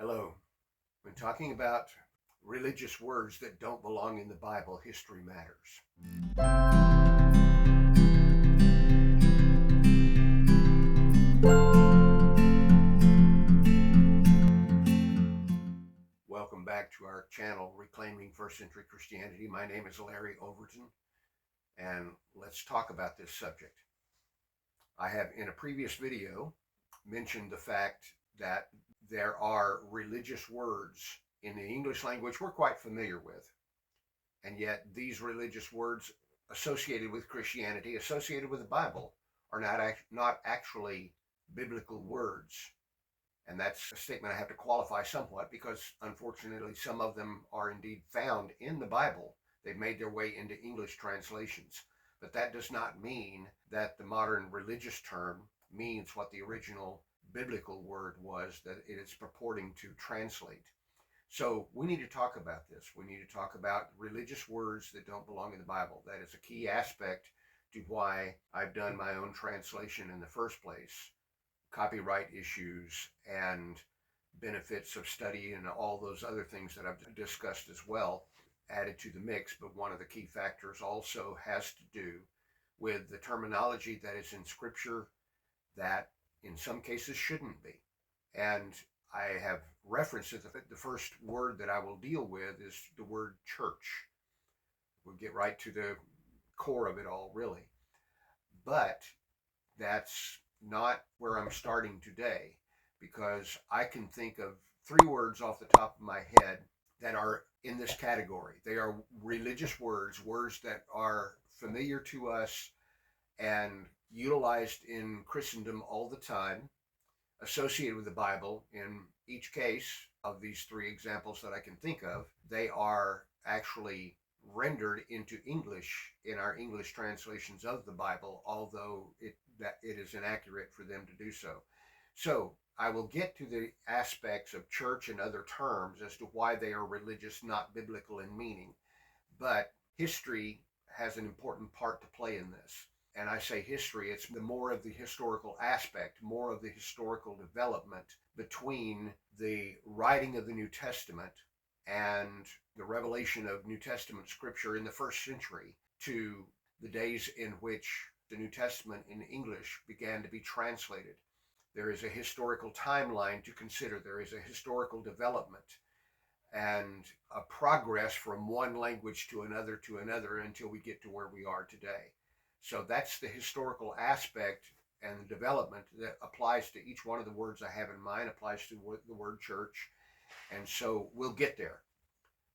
Hello. When talking about religious words that don't belong in the Bible, history matters. Welcome back to our channel, Reclaiming First Century Christianity. My name is Larry Overton, and let's talk about this subject. I have, in a previous video, mentioned the fact that there are religious words in the English language we're quite familiar with, and yet these religious words associated with Christianity, associated with the Bible, are not actually biblical words. And that's a statement I have to qualify somewhat because, unfortunately, some of them are indeed found in the Bible. They've made their way into English translations. But that does not mean that the modern religious term means what the original biblical word was that it is purporting to translate. So we need to talk about this. We need to talk about religious words that don't belong in the Bible. That is a key aspect to why I've done my own translation in the first place. Copyright issues and benefits of study and all those other things that I've discussed as well added to the mix. But one of the key factors also has to do with the terminology that is in Scripture that in some cases shouldn't be. And I have referenced it. The first word that I will deal with is the word church. We'll get right to the core of it all, really. But that's not where I'm starting today, because I can think of three words off the top of my head that are in this category. They are religious words, words that are familiar to us and utilized in Christendom all the time, associated with the Bible. In each case of these three examples that I can think of, they are actually rendered into English in our English translations of the Bible, although it is inaccurate for them to do so. So I will get to the aspects of church and other terms as to why they are religious, not biblical in meaning. But history has an important part to play in this. And I say history, it's the more of the historical aspect, more of the historical development between the writing of the New Testament and the revelation of New Testament scripture in the first century to the days in which the New Testament in English began to be translated. There is a historical timeline to consider. There is a historical development and a progress from one language to another until we get to where we are today. So that's the historical aspect and the development that applies to each one of the words I have in mind, applies to the word church. And so we'll get there.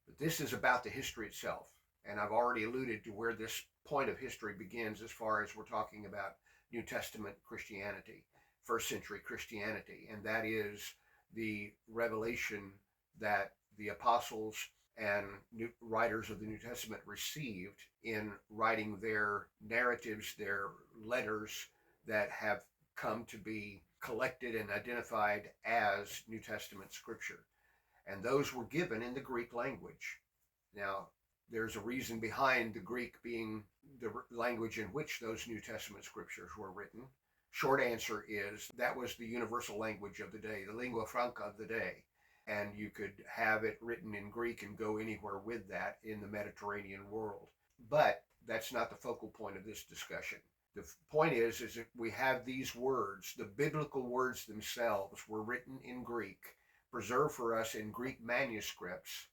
But this is about the history itself. And I've already alluded to where this point of history begins as far as we're talking about New Testament Christianity, first century Christianity. And that is the revelation that the apostles and writers of the New Testament received in writing their narratives, their letters that have come to be collected and identified as New Testament scripture. And those were given in the Greek language. Now, there's a reason behind the Greek being the language in which those New Testament scriptures were written. Short answer is that was the universal language of the day, the lingua franca of the day. And you could have it written in Greek and go anywhere with that in the Mediterranean world. But that's not the focal point of this discussion. The point is that we have these words, the biblical words themselves were written in Greek, preserved for us in Greek manuscripts,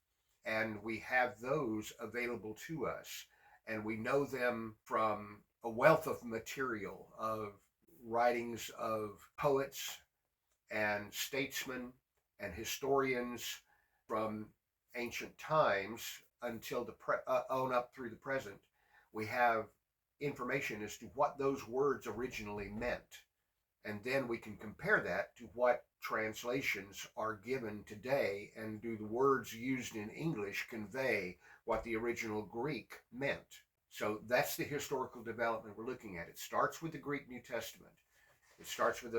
and we have those available to us. And we know them from a wealth of material, of writings of poets and statesmen and historians from ancient times until on up through the present. We have information as to what those words originally meant. And then we can compare that to what translations are given today, and do the words used in English convey what the original Greek meant. So that's the historical development we're looking at. It starts with the Greek New Testament. It starts with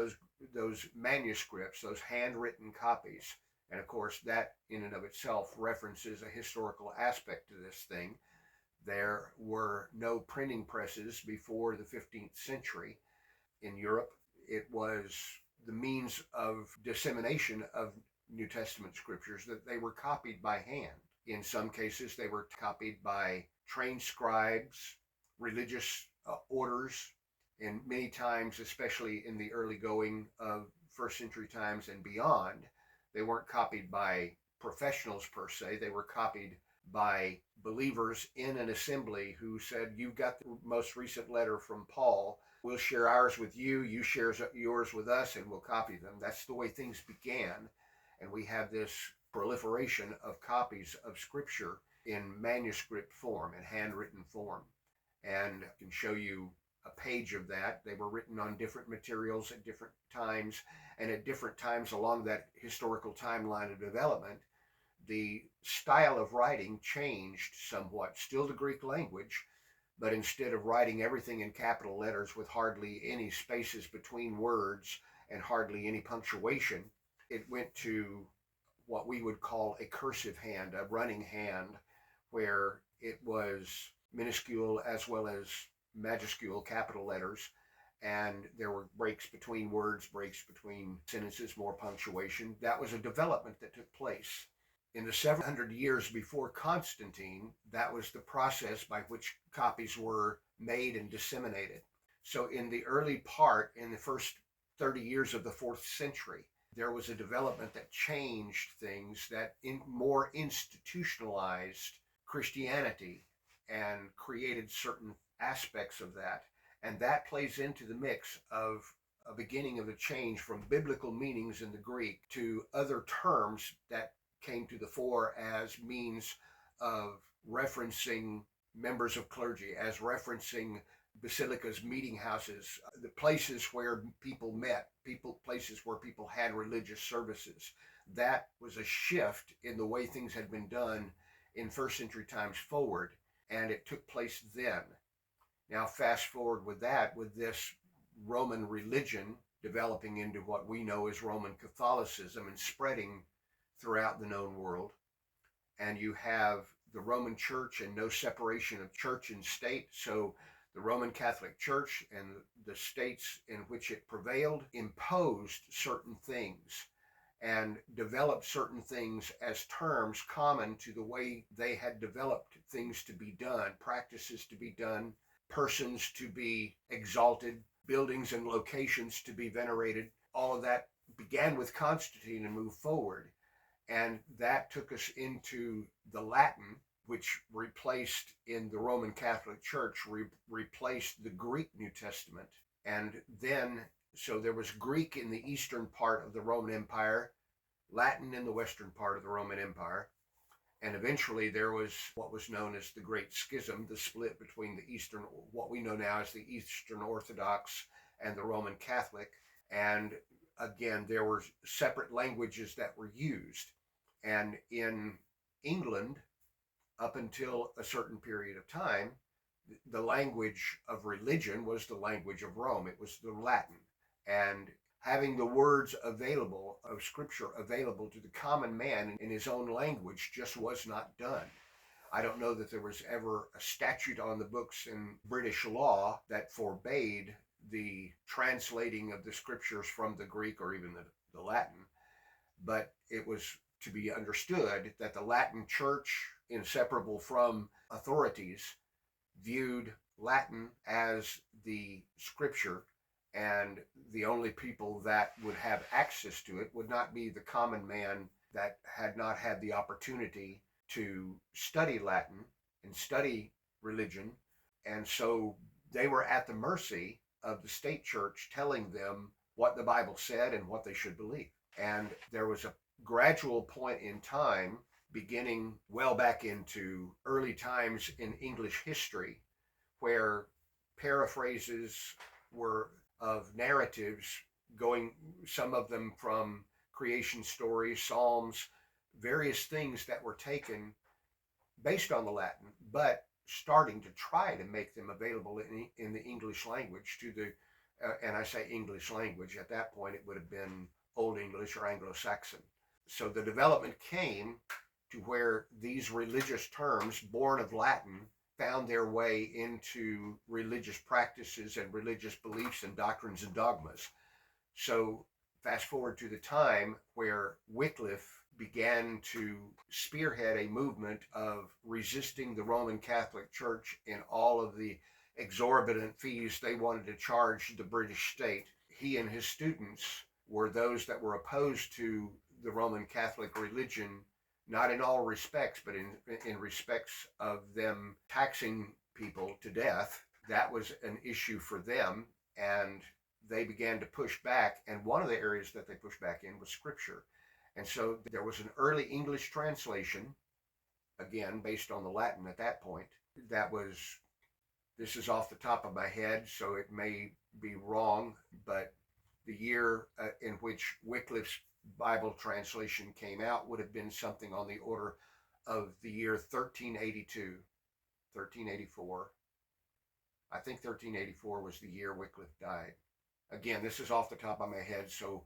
those manuscripts, those handwritten copies. And of course, that in and of itself references a historical aspect to this thing. There were no printing presses before the 15th century in Europe. It was the means of dissemination of New Testament scriptures, that they were copied by hand. In some cases, they were copied by trained scribes, religious orders, and many times, especially in the early going of first century times and beyond, they weren't copied by professionals per se. They were copied by believers in an assembly who said, you've got the most recent letter from Paul. We'll share ours with you. You share yours with us, and we'll copy them. That's the way things began. And we have this proliferation of copies of Scripture in manuscript form, in handwritten form. And I can show you a page of that. They were written on different materials at different times, and at different times along that historical timeline of development, the style of writing changed somewhat. Still the Greek language, but instead of writing everything in capital letters with hardly any spaces between words and hardly any punctuation, it went to what we would call a cursive hand, a running hand, where it was minuscule as well as majuscule capital letters, and there were breaks between words, breaks between sentences, more punctuation. That was a development that took place. In the 700 years before Constantine, that was the process by which copies were made and disseminated. So in the early part, in the first 30 years of the 4th century, there was a development that changed things, that more institutionalized Christianity and created certain aspects of that. And that plays into the mix of a beginning of a change from biblical meanings in the Greek to other terms that came to the fore as means of referencing members of clergy, as referencing basilicas, meeting houses, the places where people met, places where people had religious services. That was a shift in the way things had been done in first century times forward, and it took place then. Now fast forward with that, with this Roman religion developing into what we know as Roman Catholicism and spreading throughout the known world, and you have the Roman Church and no separation of church and state. So the Roman Catholic Church and the states in which it prevailed imposed certain things and developed certain things as terms common to the way they had developed things to be done, practices to be done, persons to be exalted, buildings and locations to be venerated. All of that began with Constantine and moved forward. And that took us into the Latin, which replaced in the Roman Catholic Church, replaced the Greek New Testament. And then, so there was Greek in the eastern part of the Roman Empire, Latin in the western part of the Roman Empire. And eventually there was what was known as the Great Schism, the split between the Eastern, what we know now as the Eastern Orthodox and the Roman Catholic. And again, there were separate languages that were used. And in England, up until a certain period of time, the language of religion was the language of Rome. It was the Latin. And having the words available of Scripture available to the common man in his own language just was not done. I don't know that there was ever a statute on the books in British law that forbade the translating of the Scriptures from the Greek or even the Latin, but it was to be understood that the Latin Church, inseparable from authorities, viewed Latin as the Scripture, and the only people that would have access to it would not be the common man that had not had the opportunity to study Latin and study religion. And so they were at the mercy of the state church telling them what the Bible said and what they should believe. And there was a gradual point in time, beginning well back into early times in English history, where paraphrases were of narratives going, some of them from creation stories, Psalms, various things that were taken based on the Latin, but starting to try to make them available in the English language to the, and I say English language, at that point it would have been Old English or Anglo-Saxon. So the development came to where these religious terms, born of Latin, found their way into religious practices and religious beliefs and doctrines and dogmas. So fast forward to the time where Wycliffe began to spearhead a movement of resisting the Roman Catholic Church in all of the exorbitant fees they wanted to charge the British state. He and his students were those that were opposed to the Roman Catholic religion, not in all respects, but in respects of them taxing people to death. That was an issue for them, and they began to push back. And one of the areas that they pushed back in was Scripture. And so there was an early English translation, again, based on the Latin at that point, that was, this is off the top of my head, so it may be wrong, but the year in which Wycliffe's Bible translation came out would have been something on the order of the year 1382, 1384. I think 1384 was the year Wycliffe died. Again, this is off the top of my head, so,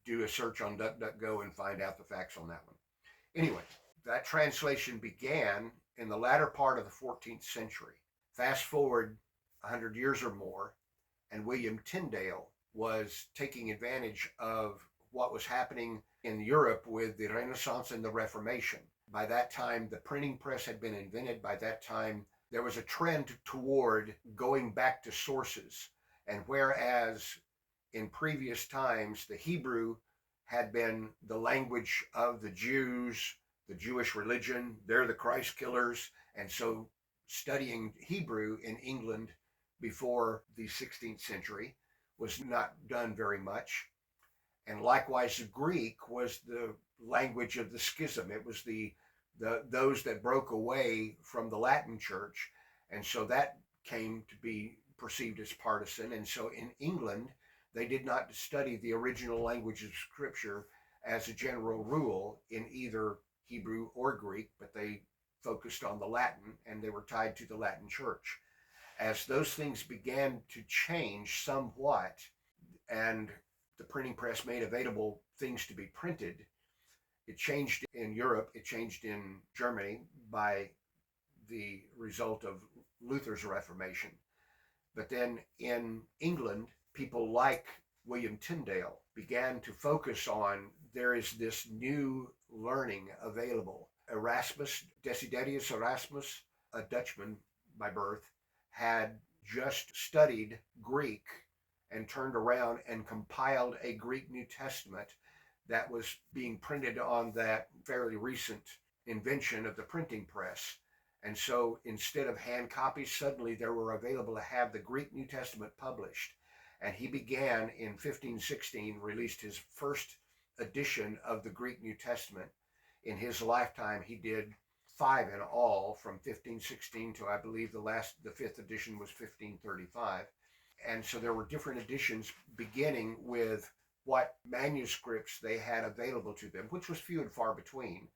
do a search on DuckDuckGo and find out the facts on that one. Anyway, that translation began in the latter part of the 14th century. Fast forward 100 years or more, and William Tyndale was taking advantage of what was happening in Europe with the Renaissance and the Reformation. By that time, the printing press had been invented. By that time, there was a trend toward going back to sources. And whereas in previous times, the Hebrew had been the language of the Jews, the Jewish religion, they're the Christ killers. And so studying Hebrew in England before the 16th century was not done very much. And likewise, Greek was the language of the schism. It was those that broke away from the Latin church. And so that came to be perceived as partisan. And so in England, they did not study the original language of Scripture as a general rule in either Hebrew or Greek, but they focused on the Latin, and they were tied to the Latin church. As those things began to change somewhat, and the printing press made available things to be printed, it changed in Europe, it changed in Germany by the result of Luther's Reformation. But then in England, people like William Tyndale began to focus on, there is this new learning available. Erasmus, Desiderius Erasmus, a Dutchman by birth, had just studied Greek and turned around and compiled a Greek New Testament that was being printed on that fairly recent invention of the printing press. And so instead of hand copies, suddenly they were available to have the Greek New Testament published. And he began in 1516, released his first edition of the Greek New Testament. In his lifetime, he did 5 in all, from 1516 to, I believe, the fifth edition was 1535. And so there were different editions beginning with what manuscripts they had available to them, which was few and far between.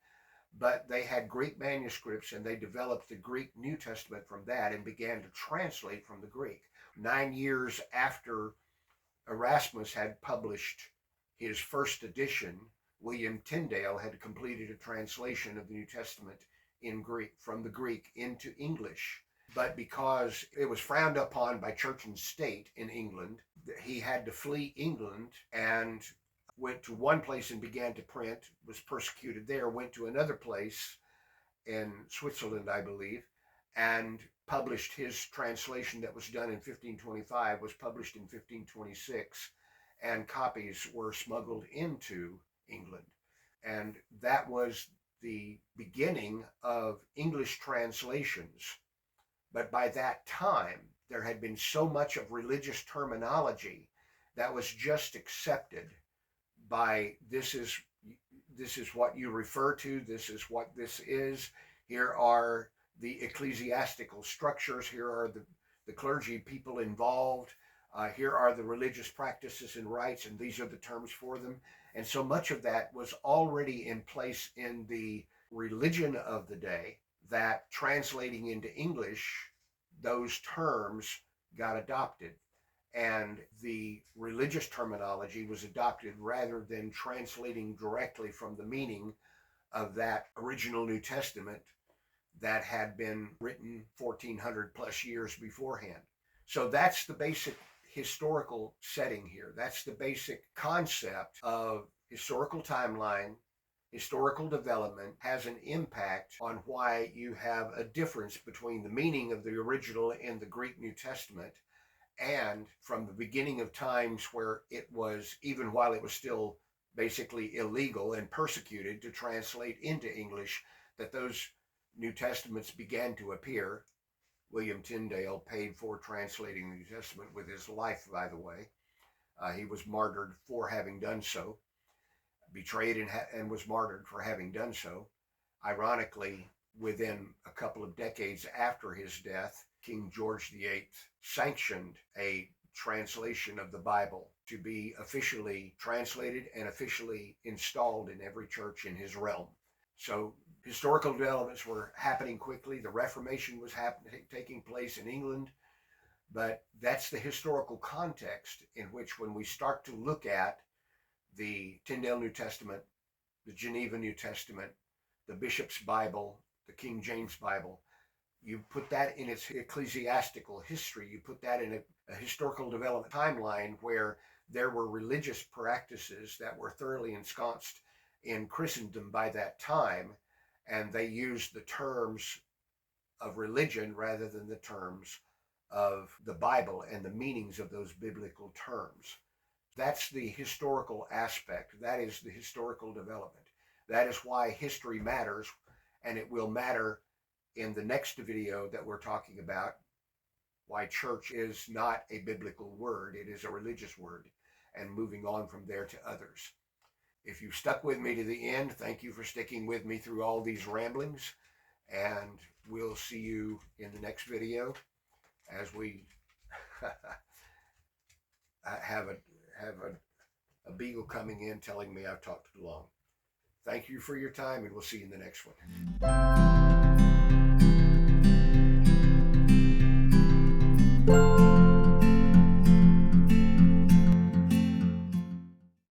But they had Greek manuscripts, and they developed the Greek New Testament from that and began to translate from the Greek. 9 years after Erasmus had published his first edition, William Tyndale had completed a translation of the New Testament in Greek, from the Greek into English. But because it was frowned upon by church and state in England, he had to flee England and went to one place and began to print, was persecuted there, went to another place in Switzerland, I believe, and published his translation that was done in 1525, was published in 1526, and copies were smuggled into England. And that was the beginning of English translations. But by that time, there had been so much of religious terminology that was just accepted by, this is what you refer to, this is what this is, here are the ecclesiastical structures, here are the clergy people involved, here are the religious practices and rites, and these are the terms for them. And so much of that was already in place in the religion of the day, that translating into English, those terms got adopted. And the religious terminology was adopted rather than translating directly from the meaning of that original New Testament that had been written 1400 plus years beforehand. So that's the basic historical setting here. That's the basic concept of historical timeline. Historical development has an impact on why you have a difference between the meaning of the original in the Greek New Testament and from the beginning of times where it was, even while it was still basically illegal and persecuted to translate into English, that those New Testaments began to appear. William Tyndale paid for translating the New Testament with his life, by the way. He was martyred for having done so, betrayed and was martyred for having done so. Ironically, within a couple of decades after his death, King George VIII sanctioned a translation of the Bible to be officially translated and officially installed in every church in his realm. So historical developments were happening quickly. The Reformation was taking place in England, but that's the historical context in which, when we start to look at the Tyndale New Testament, the Geneva New Testament, the Bishop's Bible, the King James Bible, you put that in its ecclesiastical history, you put that in a historical development timeline where there were religious practices that were thoroughly ensconced in Christendom by that time, and they used the terms of religion rather than the terms of the Bible and the meanings of those biblical terms. That's the historical aspect. That is the historical development. That is why history matters, and it will matter in the next video that we're talking about, why church is not a biblical word, it is a religious word, and moving on from there to others. If you stuck with me to the end, thank you for sticking with me through all these ramblings, and we'll see you in the next video as we have a beagle coming in telling me I've talked too long. Thank you for your time, and we'll see you in the next one.